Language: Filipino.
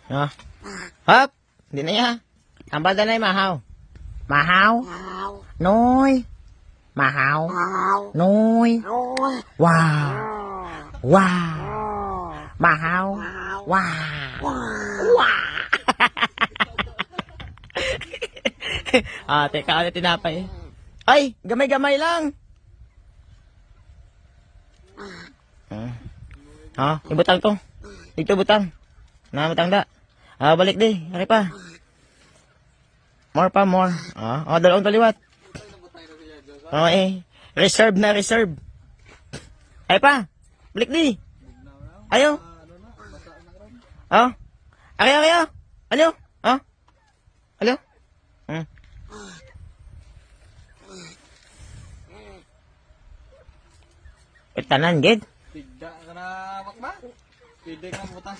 Oh. Hop. Hindi na ya. Ambal da na mahaw. Mahaw. Noy. Mahaw. Noy. Wow. Wow. Mahaw. Wow. Wow. Teka, ano tinapay? Ay, gamay-gamay lang. Ibutang to. Dito butang. Butang da. Balik di. Hari pa. More pa, more. Dalawang taliwat. Reserve na, reserve. Ay pa. Balik di. Ayo. Ayo. Ayo. Ayo. Tanan, gid. Tigda ka na, makba. Pwede ka na butang